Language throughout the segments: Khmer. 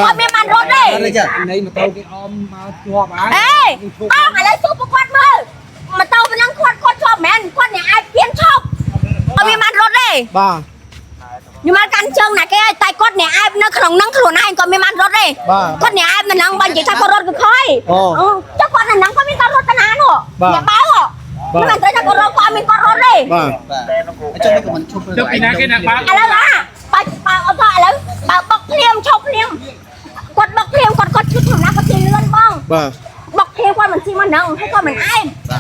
coi miếng ăn rốt đi này mà tao cái om mà chua bá ê ông phải lấy súp quạt mơ mà tao vẫn đang quạt chop mẹ quạt nhà ai biến chop coi miếng ăn rốt đi bà nhưng mà căn chân này cái tay quạt nhà ai nó không nắng khổ này coi miếng ăn rốt đi quạt nhà ai mình nắng bao chỉ thay quạt rốt được thôi chắc quạt là nắng có miếng rốt tên án hộ nhà báo hộ nhưng mà tới thay quạt rốt coi miếng quạt rốt đi cho mấy mình chụp cho cái này báอะไรวะปาเอาท่อแล้วปาบักเลียมชกเลียมกดบักเลียมกดชุดของนักกินเลื่อนบ้องบักเลียมว่ามันซีมันนังให้ก็มันไอ้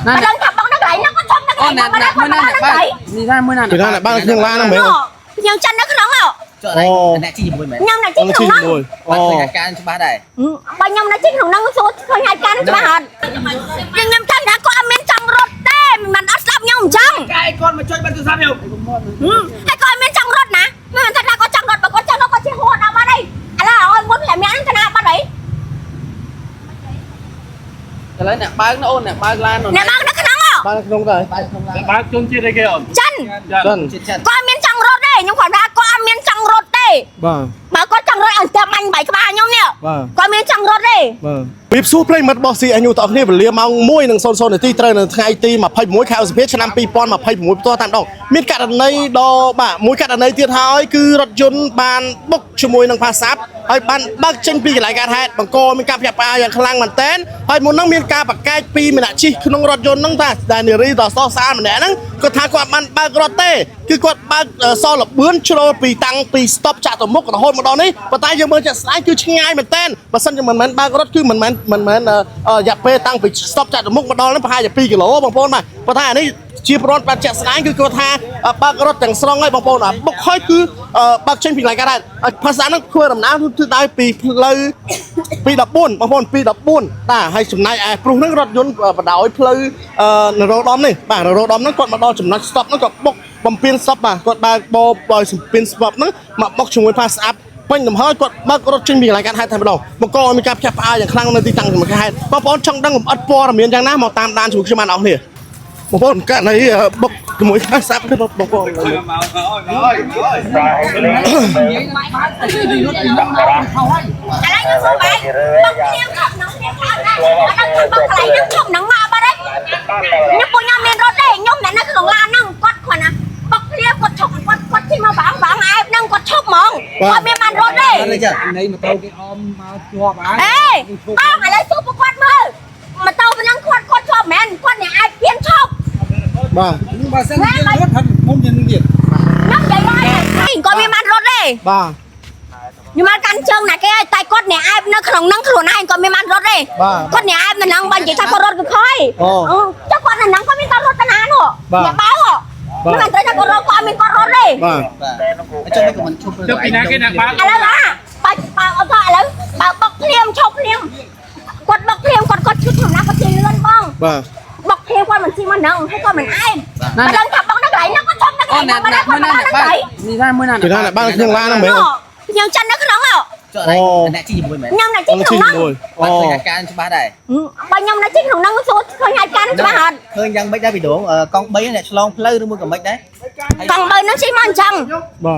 มาดังขับบักนักไหลนักก็ชกนักไหลมาได้คนมาได้นักไหล นี่ได้เมื่อนั้น từ nay lại ba thương la nó mấyยังจันนักขนมอ่ะ nè chi mùi mày ยังนักจิ้งของนัง การชบ้าได้ บางยังนักจิ้งของนังสุดคนงานการจะมาหันยังยังจันนักก็อเมนจังรถเต้มันอัดซับยังจัง cái con mà chơi bắn từ xa nhiều ให้ก็อเมนจังรถนะมันถ้าก็จังรถบางคนจังรถก็ชี้หัวเอามาได้อะไรเอาหมดแหลมยันชนะมาไหน cái đấy nè ba nó ôn nè ba lan rồi เนี่ยบางนักขนมอ่ะ ba không rồi ba chung chia đây kia จัน chân ก็อเมนจังรถได้ยังขวัญว่าก็อเมนจังรถได้ bà បើគាត់ចង់រត់ឲ្យតែបាញ់បែកក្បាលខ្ញុំនេះ bà គាត់មានចង់រត់ទេ ពីសួរប្រិមត្តរបស់ CNU តអស់គ្នាវេលាម៉ោង1:00នាទីត្រូវនៅថ្ងៃទី21ខែឧសភាឆ្នាំ2026ផ្ទាល់តែម្ដងមានករណីដ៏បាទមួយករណីទៀតហើយគឺរថយន្តបានបុកជាមួយនឹងផាសាប់ហើយបានបើកចេញពីកន្លែងកើតហេតុបង្កមានការភ្ញាក់ផ្អើលយ៉ាងខ្លាំងមែនទែនហើយមុនហ្នឹងមានការប្រកែកពីម្នាក់ជិះក្នុងរថយន្តហ្នឹងតាដែលនារីដ៏សោះស្អាតម្នាក់ហ្នឹងគាត់ថាគាត់បានបើករត់ទេគឺគាត់បើកសលបឿនជ្រុលពីតាំងពី stop ចាក់ទៅមុខរហូតមកដល់នេះប៉ុន្តែយើងមើលចាក់ស្ដាយគឺឆ្ងាយមែនទែនបើសិនជាមិនមែនបើករត់គឺមិនមែនរយៈពេលតាំងពី stop ចាក់ទៅមុខមកដល់នេះប្រហែលជា2គីឡូបងប្អូនបាទប៉ុន្តែអានេះជាប្រវត្តិបានចាក់ស្ដាយគឺគាត់ថាបើករត់ទាំងស្រុងហើយបងប្អូនបុកហើយគឺបើកចេញពីកន្លែងកើតហេតុភាសាហ្នឹងធ្វើដំណើរគឺដោយពីផ្លូវ214បងប្អូន214តាហើយចំណាយឯព្រុសហ្នឹងរថយន្តបដោយផ្លូវនរោត្តមនេះបាទនរោត្តមហ្នឹងគាត់មកដល់ចំណុច stop ហ្នឹងគាត់បុកបំពេញ stop បាទគាត់បើកបោដោយបំពេញ stop ហ្នឹងមកបុកជាមួយផាសស្អាប់ពេញលំហើយគាត់បើករត់ចេញពីកន្លែងកើតហេតុតែម្ដងបង្កឲ្យមានការភ្ញាក់ផ្អើលយ៉ាងខ្លាំងនៅទីតាំងនៃហេតុបងប្អូនចង់ដឹងលម្អិតព័ត៌មានយ៉ាងណាមកតាមដានជាមួយខ្ញុំបានអស់គ្នាបងប្អូនករណីបុកជាមួយផាសស្អាប់គឺបងប្អូន อะไรยังสู้ไปบักเทียมกับน้องเทียมข้าวได้แล้วนั่งบักอะไรนั่งชมหนังมาบ้าได้ยังปุยยังเมียนรถได้ยมแต่นั่งของลานนั่งกดคนนะบักเทียมกดชกกดที่มาบังไอ้นั่งกดชกมองก็เมียมันรถได้ này mà tao cái om mà chua bá เอ้ยต้องอะไรสู้ประกวดมือมาเตาเป็นนั่งกดชอบแมนกดเนี่ยไอ้เพี้ยนชอบ bà nhưng mà xem cái rốt thật mông nhìn việc น้ำใหญ่เลยก็เมียมันรถได้ bà nhưng mà căn chân này cái tay cốt này ai nó không nắng khổ này còn miếng ăn rốt đi cốt này ai mình nắng bao chỉ thay cốt rốt được thôi chắc cốt này nắng có miếng rốt tên án hộ nhà báo hộ nhưng mà tới thay cốt rốt có miếng cốt rốt đi bà cho mấy mình chụp cho cái này báอะไรวะปาเอาท่อแล้วปาบักเลียมชกเลียมกดบักเลียมกดชุดของนักกินเลื่อนบ้อง bà บักเลียมว่ามันซีมันนังให้ก็มันไอ้มาดังขับบักนักไหลนักก็ชกนักไหลมาได้คนมาได้นักไหล นี่ได้เมื่อนั้น từ nay lại ba thương la nó mấyยังจันนักขนมอ่ะ nè chi mùi mày ยังนักจิ้งของนัง การชบ้าได้ บางยังนักจิ้งของนังสุดคนงานการจะมาหัน เคยยังไม่ได้ไปดูcon bé này long play nó mua cầm mấy đấy ฟังเบอร์นั้นใช่มันจัง bà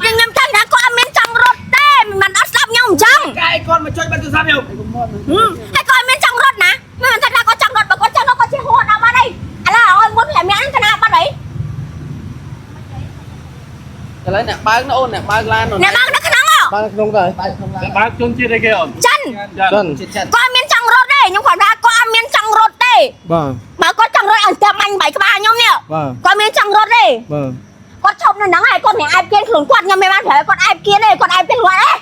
ยังยังจังนะก็อเมนจังรถเต้มันอัดซับยังจัง cái con mà chơi bắn từ xa nhiều ให้ก็อเมนจังรถนะมันถ้าก็จังรถบางคนจังรถก็ชี้หัวเอามาได้อะไรเอาหมดแหลมยันชนะมาไหน cái đấy nè ba nó ôn nè ba lan rồi เนี่ยบางนักขนมอ่ะ ba không rồi ba chung chia đây kia จัน chân ก็อเมนจังรถได้ยังขวัญว่าก็อเมนจังรถได้ bà บางก็จังรถเอาแต่บังใบกระบาลยมเนี่ย bà ก็อเมนจังรถได้ bà ก็ชมในหนังไอ้ก็เนี่ยไอ้เกียนขืนกวดยังไม่มาเถอะก็ไอ้เกียนเลยก็ไอ้เป็นหัวเลย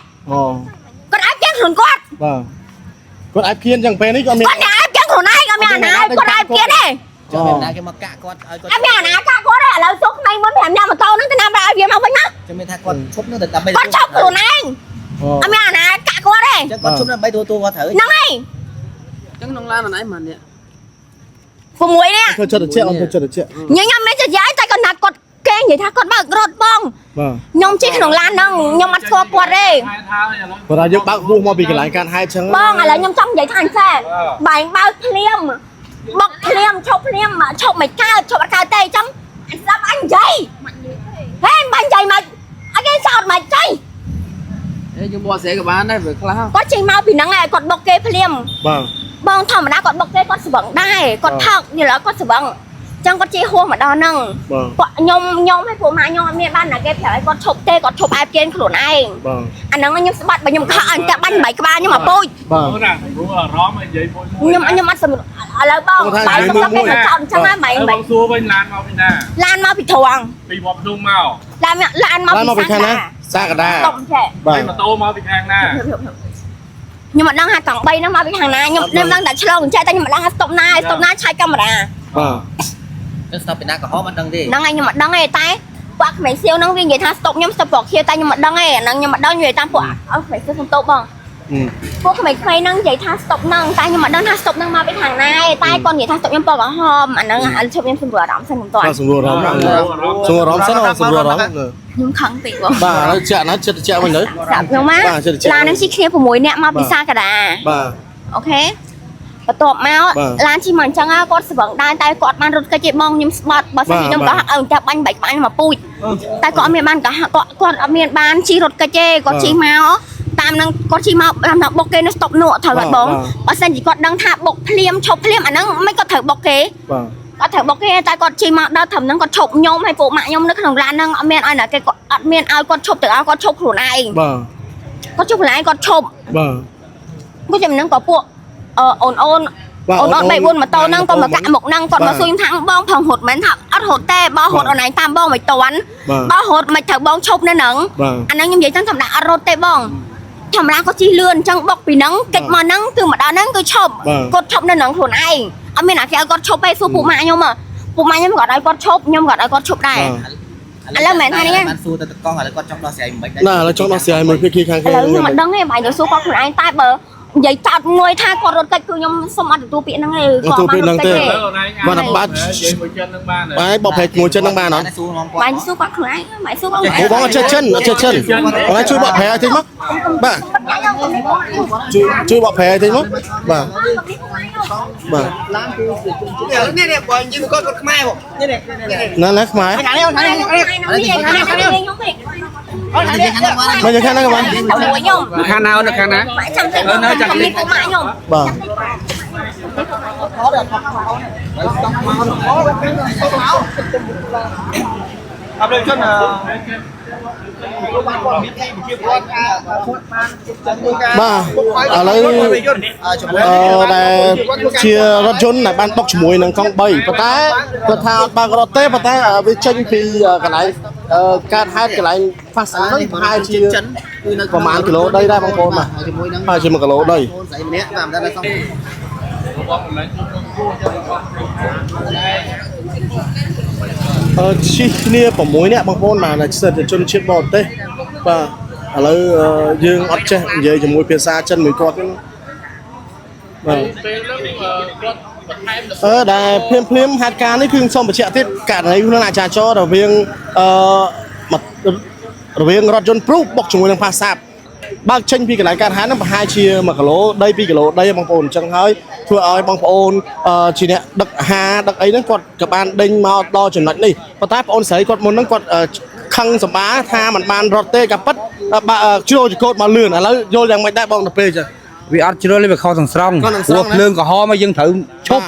ก็ไอ้เกียนขืนกวด bà con ai kiên chẳng phê đấy con mình ก็เนี่ยไอ้เกียนขืนไอ้ก็ไม่อ่านไอ้ก็ไอ้เกียนเลย cho mình ra cái mặt cạ conไอ้ไม่อ่านไอ้ก็ก็ได้แล้วซุกในมันแถมยามาโตนั่นจะนำไปไอ้เกียนมาไปนะ cho mình thay con chúc nó được tầm bây ก็ชอบขืนไอ้ไอ้ไม่อ่านไอ้ก็ก็ได้ cho con chúc nó bay tua qua thử นั่งไอ้ chắc nông lan là nãy mà nè ผมมวยเนี่ย thôi cho được chuyện ông thôi cho được chuyện ยังยังไม่จะย้ายแต่ก็หนักกดแกงอย่างถ้ากดบักรถบ้อง bà ยมชี้ขนมร้านนั่งยมมัดคอปวดเลย và là những bác vu mà bị cái lại can hai chân บ้องอะไรยมจ้องใหญ่ทานแท้ใบเบาเคลียมบักเคลียมชกเคลียมชกไม่กล้าชกกล้าเตะจ้ำซับอันใหญ่เฮ้ยบันใหญ่มาไอ้แกสอดมาใจ giờ nhưng bò xe của bạn đấy phải khá គាត់ចេញមកពីហ្នឹងឯងគាត់បុកគេភ្លាម បាទ បងធម្មតាគាត់បុកគេគាត់ស្វឹងដែរគាត់ថោកយល់គាត់ស្វឹងចឹងគាត់ជិះហួសមកដល់ហ្នឹងគាត់ខ្ញុំឲ្យពួកម៉ាក់ខ្ញុំអត់មានបានណាគេប្រាប់ឲ្យគាត់ឈប់ទេគាត់ឈប់អែបជេនខ្លួនឯង បាទ អាហ្នឹងខ្ញុំស្បាត់បើខ្ញុំខកអញតែបាញ់8ក្បាលខ្ញុំមកពូជ បាទ ខ្ញុំអត់សមឥឡូវបងបាយសុំគេទៅចោលអញ្ចឹងហើយម៉ែមិន សួរវិញឡានមកពីណា ឡានមកពីត្រង់ ពីវត្តភ្នំមក ឡានមកពីខាងណា សាកដា ស្តុកចេះ បាទ ម៉ូតូមកពីខាងណា ខ្ញុំមិនដឹងថាកង់3ហ្នឹងមកពីខាងណាខ្ញុំដឹងតែឆ្លងចេះតែខ្ញុំមិនដឹងថាស្តុកណាឆាយកាមេរ៉ា បាទ ទៅស្តុបពីណាក៏ហមអត់ដឹងទេ ហ្នឹងហើយខ្ញុំមិនដឹងទេតែពួកក្មេងសៀវហ្នឹងវានិយាយថាស្តុកខ្ញុំស្តុកប្រកខៀវតែខ្ញុំមិនដឹងទេអាហ្នឹងខ្ញុំមិនដឹងនិយាយតាមពួកអស់ក្មេងសៀវសំតូបបងពួកក្មេងៗហ្នឹងនិយាយថាស្តុកហ្នឹងតែខ្ញុំមិនដឹងថាស្តុកហ្នឹងមកពីខាងណាទេតែគាត់និយាយថាស្តុកខ្ញុំពណ៌ក្រហមអាហ្នឹងអត់ឈប់ខ្ញុំសម្រួលអារម្មណ៍សិនខ្ញុំតោះ សម្រួលអារម្មណ៍សិនសម្រួលអារម្មណ៍ ខ្ញុំខឹងពេកបង បាទឥឡូវចាក់ណាចិត្តចាក់វិញទៅ ស្រាប់ខ្ញុំមកឡានហ្នឹងជិះគ្នា6នាក់មកពីសាកាដា បាទ អូខេបន្ទាប់មកឡានជិះមកអញ្ចឹងគាត់ស្វឹងដែរតែគាត់បានរត់គេជិះបងខ្ញុំស្បាត់បើសិនខ្ញុំក៏អើតែបាញ់បែកក្បាញ់មកពូជតែគាត់អត់មានបានគាត់អត់មានបានជិះរត់គេទេគាត់ជិះមកតាមនឹងគាត់ជិះមកតាមថាបុកគេនៅស្តុបនោះត្រូវអត់បងបើសិនជាគាត់ដឹងថាបុកភ្លាមឈប់ភ្លាមអាហ្នឹងមិនគាត់ត្រូវបុកគេ បាទ គាត់ត្រូវបុកគេតែគាត់ជិះមកដល់ត្រឹមហ្នឹងគាត់ឈប់ខ្ញុំហើយពួកម៉ាក់ខ្ញុំនៅក្នុងឡានហ្នឹងអត់មានឲ្យណាគេគាត់អត់មានឲ្យគាត់ឈប់ទៅឲ្យគាត់ឈប់ខ្លួនឯង បាទ គាត់ឈប់ខ្លួនឯងគាត់ឈប់ បាទ គាត់ចាំហ្នឹងក៏ពួកអូន3 4ម៉ូតូហ្នឹងក៏មកកាក់មុខហ្នឹងគាត់មកសួរខ្ញុំថាបងផងរត់មែនថាអត់រត់ទេបងរត់អនឡាញតាមបងមិនតាន់បងរត់មិនត្រូវបងឈប់នៅហ្នឹងអាហ្នឹងខ្ញុំនិយាយតាមធម្មតាអត់រត់ទេបងធម្មតាគាត់ជិះលឿនអញ្ចឹងបុកពីហ្នឹងកិច្ចមកហ្នឹងគឺមកដល់ហ្នឹងគឺឈប់គាត់ឈប់នៅហ្នឹងខ្លួនឯងអត់មានអាគេឲ្យគាត់ឈប់ទេសួរពួកម៉ាក់ខ្ញុំពួកម៉ាក់ខ្ញុំគាត់ឲ្យគាត់ឈប់ខ្ញុំគាត់ឲ្យគាត់ឈប់ដែរឥឡូវមែនថានេះ បានសួរទៅកង់ឥឡូវគាត់ចង់ដោះស្រាយមិនដែរ ណាឥឡូវចង់ដោះស្រាយមួយភាគីខាងគេ ឥឡូវខ្ញុំមិនដឹងទេបាយទៅសួរគាត់ខ្លួនឯងតែបើនិយាយចោតងួយថាគាត់រត់កិច្ចគឺខ្ញុំសុំអត់ទទួលពាក្យហ្នឹងទេគាត់បានរត់កិច្ចទេ បាទបាត់ និយាយមួយចិននឹងបាន បាទបបប្រែមួយចិននឹងបានអត់ សួរមក បាយសួរគាត់ខ្លួនឯងបាយសួរគាត់ បងអត់ចេះចិនបងជួយបបប្រែឲ្យតិចមកបាទជួយបបប្រែឲ្យតិចមកបាទ បាទ នេះនេះបងនិយាយគាត់ខ្មែរបងនេះនេះ ណាខ្មែរ ខាងនេះខាងនេះខ្ញុំពេក មកយកខាងណាក៏បាន ខ្ញុំ khả nào được khả nào ម៉ាក់ចាំតែខ្ញុំចាំនេះពួកម៉ាក់ខ្ញុំ បាទ អត់ដូចជន បាទឥឡូវដែលជារថយន្តដែលបានបុកជាមួយនឹងកង់3ប៉ុន្តែគាត់ថាអត់បើករត់ទេប៉ុន្តែវាចេញពីកន្លែងកើតហេតុកន្លែងហ្វាសហ្នឹងប្រហែលជា ចិនគឺនៅ ប្រហែលគីឡូដីដែរបងប្អូនបាទ ជាមួយនឹង ប្រហែលជា1គីឡូដី បងស្រីម្នាក់តាមតែសំ ជិះគ្នា6នាក់បងប្អូនបាទសិទ្ធិជនជាតិបរទេសបាទឥឡូវយើងអត់ចេះនិយាយជាមួយភាសាចិនមួយគាត់ទេបាទដែលភ្លាមហេតុការណ៍នេះគឺខ្ញុំសូមបញ្ជាក់ទៀតករណីក្នុងអាចារ្យចររវាងរវាងរថយន្តព្រុសបុកជាមួយនឹងផាសាបបើកចេញពីកន្លែងកើតហេតុហ្នឹងប្រហែលជា1គីឡូដី2គីឡូដីបងប្អូនអញ្ចឹងហើយធ្វើឲ្យបងប្អូនជាអ្នកដឹកអាហារដឹកអីហ្នឹងគាត់ក៏បានដេញមកដល់ចំណុចនេះប៉ុន្តែបងប្អូនស្រីគាត់មុនហ្នឹងគាត់ខឹងសម្បាថាมันបានរត់ទេក៏ប៉ិតជ្រុលចកោតមកលឿនឥឡូវយល់យ៉ាងម៉េចដែរបងទៅពេលចឹង vì ăn chưa lên về kho thằng song cuộc lương của họ mà dừng thử chốt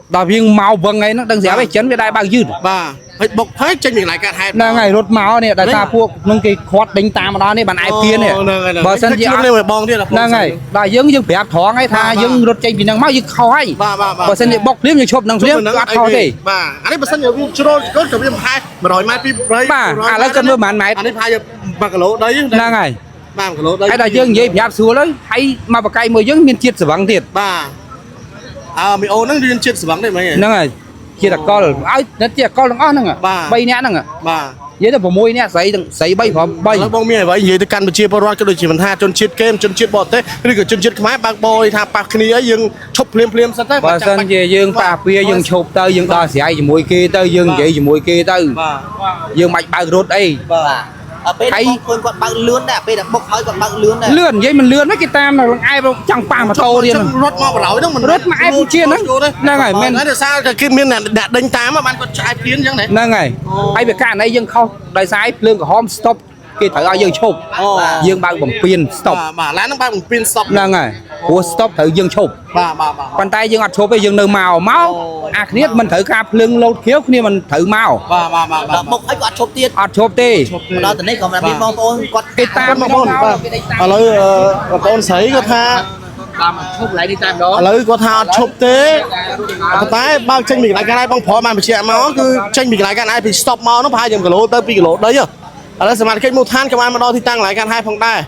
đào viên màu vâng ấy nó đang rẽ về chấn về đại bang dư បាទហើយបុកហើយចេញពីកន្លែងកើតហេតុ là ngày rốt máu này đại ta phuộc nâng cái khoát đánh tam ở đó này bạn ai kia này bờ sân gì ăn បងទៀត là ngày đại dương dương bẹp thoáng ấy tha dương rốt chạy vì năng máu dương khâu hay bờ sân gì bọc liếm như chụp năng liếm ăn khâu đi បាទអានេះបើសិនជាវាជ្រុលកូនក៏វាប្រហែល100ម៉ែត្រពីព្រៃ bà à lấy cân với màn mày អានេះប្រហែលជា1គីឡូដី là ngày បាទ1គីឡូដី hay đại dương vậy bẹp xua đấy hay mà bà cây mười dương miên chiết sờ vắng thiệt បាទមីអូនហ្នឹងរៀនជាតិស្វឹងទេមិញ năng ngày chia đặc con ai nó chia con nó nâng à bay nè nâng à បាទ vậy là mùi nè sấy bay phỏng bay បងមានអ្វីនិយាយទៅកាន់ប្រជាពលរដ្ឋក៏ដូចជាមិនថាជនជាតិគេជនជាតិបរទេសឬក៏ជនជាតិខ្មែរបើកបរថាប៉ះគ្នាអីយើងឈប់ភ្លាមសិនទៅ បើសិនជាយើងប៉ះពៀយើងឈប់ទៅយើងដល់ស្រ័យជាមួយគេទៅយើងនិយាយជាមួយគេទៅ បាទ យើងមិនបើករត់អី បាទពេលគាត់បើកលឿនដែរពេលបុកហើយគាត់បើកលឿនដែរ លឿននិយាយមិនលឿនទេគេតាមឯងចង់ប៉ះម៉ូតូទៀត រត់មកបរោយហ្នឹងមិន រត់មកឯងជាហ្នឹងហើយមែន តែសារតែគេមានអ្នកដេញតាមបានគាត់ឆ្អែតទៀនអញ្ចឹងណា ហ្នឹងហើយហើយវាកាលណីយើងខុសដោយសារភ្លើងក្រហម stop គេត្រូវឲ្យយើងឈប់យើងបើកបំពេញ stop បាទឡានហ្នឹងបើកបំពេញ stop ហ្នឹងហើយព្រោះ stop ត្រូវយើងឈប់ បាទ ប៉ុន្តែយើងអត់ឈប់ទេយើងនៅមកអាគ្នាមិនត្រូវការភ្លើងលោតខៀវគ្នាមិនត្រូវមក ដល់មុខអីក៏អត់ឈប់ទៀត អត់ឈប់ទេ ដល់ទៅនេះក៏មានបងប្អូនគាត់ គេតាម បងប្អូនបាទឥឡូវបងប្អូនស្រីគាត់ថា តាមឈប់ឡើងនេះតែម្ដង ឥឡូវគាត់ថាអត់ឈប់ទេប៉ុន្តែបើកចេញពីកន្លែងកានឯងបងប្រុសបានបញ្ជាក់មកគឺចេញពីកន្លែងកានឯងពី stop មកនោះប្រហែលជា1គីឡូទៅ2គីឡូដីឥឡូវសមាជិកមូលដ្ឋានក៏បានមកដល់ទីតាំងកន្លែងកានឯងផងដែរ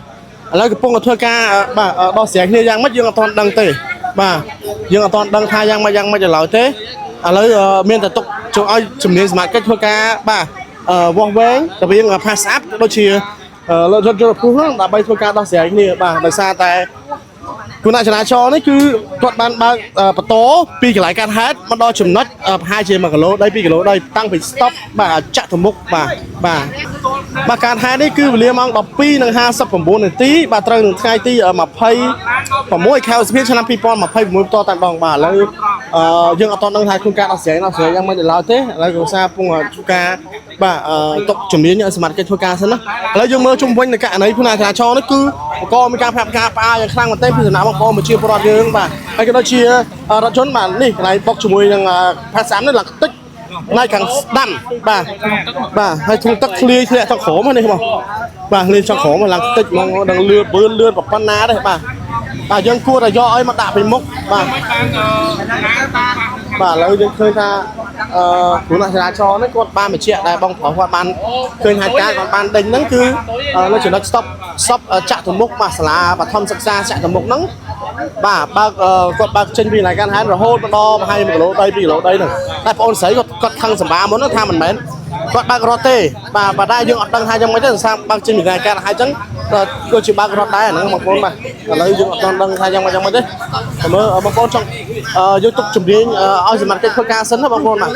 ឥឡូវកំពុងតែធ្វើការបាទដោះស្រាយគ្នាយ៉ាងម៉េចយើងអត់ទាន់ដឹងទេបាទយើងអត់ទាន់ដឹងថាយ៉ាងម៉េចដល់ឡើយទេឥឡូវមានតែទុកចូលឲ្យជំនាញសមាជិកធ្វើការបាទវាស់វែងរវាង pass up ដូចជារថយន្តពុះហ្នឹងដើម្បីធ្វើការដោះស្រាយគ្នាបាទដោយសារតែគណៈចរាចរណ៍នេះគឺគាត់បានបើកបន្តពីកន្លែងកាត់ហេតុមកដល់ចំណុចប្រហែលជា1គីឡូដី2គីឡូដីតាំងពី stop បាទចាក់ទៅមុខបាទកាត់ហេតុនេះគឺវេលាម៉ោង 12:59 នាទីបាទត្រូវនឹងថ្ងៃទី26 ខែឧសភាឆ្នាំ 2026 តតែម្ដងបាទឥឡូវយើងអត់ទាន់ដឹងថាក្នុងការដោះស្រាយយ៉ាងម៉េចដល់ឡើយទេឥឡូវគ្រូសាពងធ្វើការបាទទុកជំនាញសមាជិកធ្វើការសិនណាឥឡូវយើងមើលជុំវិញនៅករណីផ្នែកចរាចរណ៍នេះគឺបង្កមានការផ្អាកផ្អាយ៉ាងខ្លាំងមែនទែនពីសំណាក់បងប្អូនប្រជាពលរដ្ឋយើងបាទហើយក៏ដូចជារថយន្តបាទនេះកន្លែងបុកជាមួយនឹងផាសាមនេះឡើងតិចផ្នែកខាងស្ដាំបាទហើយធុងទឹកធ្លាយធ្លាក់ចង់ក្រោមនេះបងបាទធ្លាយចង់ក្រោមឡើងតិចមកដល់លឿនប៉ុណ្ណាទេបាទយើងគួរតែយកឲ្យមកដាក់ពីមុខបាទឥឡូវយើងឃើញថាគ្រូអ្នកចរាចរណ៍នេះគាត់បានបញ្ជាក់ដែរបងប្រុសគាត់បានឃើញហេតុការណ៍គាត់បានដេញហ្នឹងគឺនៅចំណុច stop ចាក់ទៅមុខបាទសាលាបឋមសិក្សាចាក់ទៅមុខហ្នឹងបាទគាត់បើកចេញពីកន្លែងកានហេតុរហូតមកដល់ប្រហែល1គីឡូដី2គីឡូដីហ្នឹងតែបងអូនស្រីគាត់ខឹងសម្បាមុនថាមិនមែនគាត់បើករត់ទេបាទតែយើងអត់ដឹងថាយ៉ាងម៉េចទេដោយសារបើកចេញពីកន្លែងកានហេតុអញ្ចឹងក៏ជាបើករត់ដែរអាហ្នឹងបងប្អូនបាទឥឡូវយើងអត់ដឹងថាយ៉ាងម៉េចទេមើលបងប្អូនចង់យកទុកជំនាញឲ្យសមាជិកធ្វើការសិនណាបងប្អូនបាទ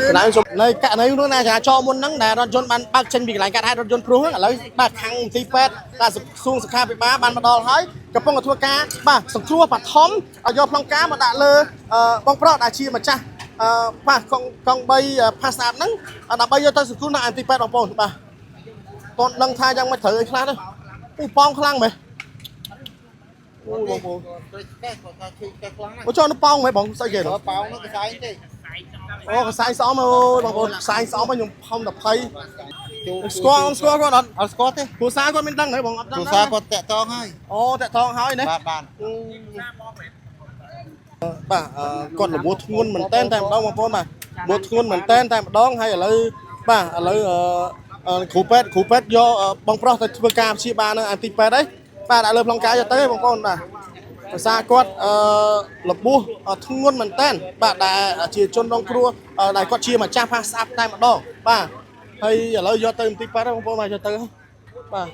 នៅករណីនោះណាចរាចរណ៍មុនហ្នឹងដែលរថយន្តបានបើកចេញពីកន្លែងកាត់ហេតុរថយន្តព្រោះហ្នឹងឥឡូវបាទខាងមន្ទីរពេទ្យដែលសួងសុខាភិបាលបានមកដល់ហើយកំពុងតែធ្វើការបាទសង្គ្រោះបឋមឲ្យយកប្លង់ការមកដាក់លើបងប្រុសដែលជាម្ចាស់ប៉ះកង់3 pass up ហ្នឹងដើម្បីយកទៅសង្គ្រោះនៅមន្ទីរពេទ្យបងប្អូនបាទតន់ដឹងថាយ៉ាងម៉េចត្រូវឲ្យខ្លះទេអូប៉ងខ្លាំងមែនអូបងប្អូនមកចូលនៅប៉ោងហ្មងបងស្អីគេប៉ោងនោះកសែងទេអូកសែងស្អមអើយបងប្អូនកសែងស្អមខ្ញុំខំតែភ័យស្គាល់គាត់អត់ស្គាល់ទេគ្រូសាគាត់មានដឹងហ៎បងអត់ដឹងគ្រូសាគាត់តាក់តងហើយអូតាក់តងហើយណាបាទគាត់រវល់ធ្ងន់មែនតែម្ដងបងប្អូនបាទរវល់ធ្ងន់មែនតែម្ដងហើយឥឡូវគ្រូពេទ្យយកបងប្រុសទៅធ្វើការព្យាបាលនៅអាទីពេទ្យអីបាទដាក់លើប្លង់ការយកទៅបងប្អូនបាទភាសាគាត់របួសធ្ងន់មែនតែនបាទដែលជាជនរងគ្រោះដែលគាត់ជាម្ចាស់ pass up តែម្ដងបាទហើយឥឡូវយកទៅមន្ទីរពេទ្យបងប្អូនបាទយកទៅបាទ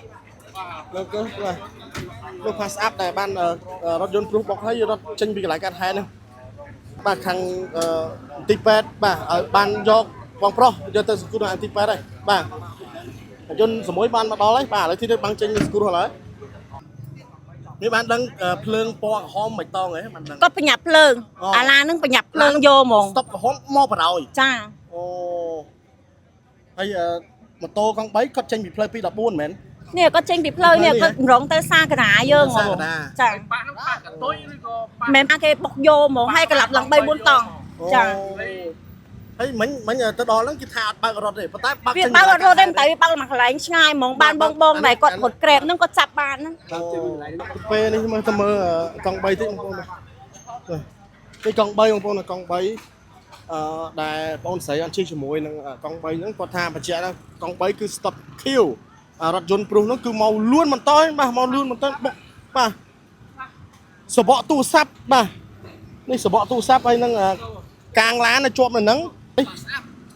លោក pass up ដែលបានរថយន្តព្រោះបុកហើយរត់ចេញពីកន្លែងកាត់ហេតុហ្នឹងបាទខាងមន្ទីរពេទ្យបាទឲ្យបានយកបងប្រុសយកទៅសង្គ្រោះនៅមន្ទីរពេទ្យហើយបាទយន្តសមួយបានមកដល់ហើយបាទឥឡូវទីនេះបាំងចេញសង្គ្រោះហើយនេះបានដឹងភ្លើងពណ៌ក្រហមមិនតងហ៎បានដឹងគាត់ប្រញាប់ភ្លើងអាឡានឹងប្រញាប់ភ្លើងយកហ្មង stop ក្រហមមកបរោយចាអូហើយម៉ូតូកង់3គាត់ចេញពីផ្លូវ214មែននេះគាត់ចេញពីផ្លូវនេះគាត់រងទៅសាកណាយើងហ្មងចាប៉ានឹងប៉ាកតុយឬក៏ប៉ាមែនគេបុកយកហ្មងហើយកន្លាប់ឡើង3 4តង់ចាហើយមិញទៅដល់ហ្នឹងគេថាអត់បើករត់ទេប៉ុន្តែបើកចេញបើករត់ទេតែវាបើកមកកន្លែងឆ្ងាយហ្មងបានបងដែលគាត់រត់ក្រែបហ្នឹងគាត់ចាប់បានហ្នឹងពេលនេះមើលទៅមើលកង់3តិចបងប្អូននេះកង់3បងប្អូនកង់3ដែលបងស្រីអត់ជិះជាមួយនឹងកង់3ហ្នឹងគាត់ថាបញ្ជាក់ថាកង់3គឺ stop queue រថយន្តព្រុសហ្នឹងគឺមកលួនបន្តបាទមកលួនបន្តបុកបាទសបកទូរស័ព្ទបាទនេះសបកទូរស័ព្ទហើយនឹងកាងឡាននៅជាប់នៅហ្នឹង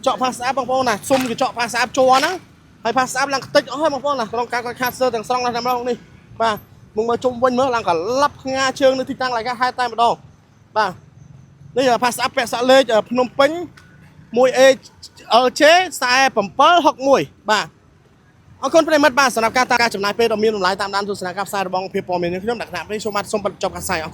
ចក pass up បងប្អូនណាសុំគេចក pass up ជាប់ហ្នឹងហើយ pass up ឡើងខ្ទេចអស់ហើយបងប្អូនណាក្នុងការគាត់ខាត់សើទាំងស្រុងតែម្ដងនេះបាទមកមើលជុំវិញមើលឡើងកលាប់ផ្ងាជើងនៅទីតាំងឡើយហេតុតែម្ដងបាទនេះ pass up ពាក់សាក់លេខភ្នំពេញ 1ALJ 4761បាទអរគុណប្រិយមិត្តបាទសម្រាប់ការចំណាយពេលដ៏មានតម្លៃតាមដានទស្សនាការផ្សាយរបស់ភាពព័ត៌មានខ្ញុំដាក់ថ្នាក់នេះសូមបាទសូមបញ្ចប់ការផ្សាយអរគុណ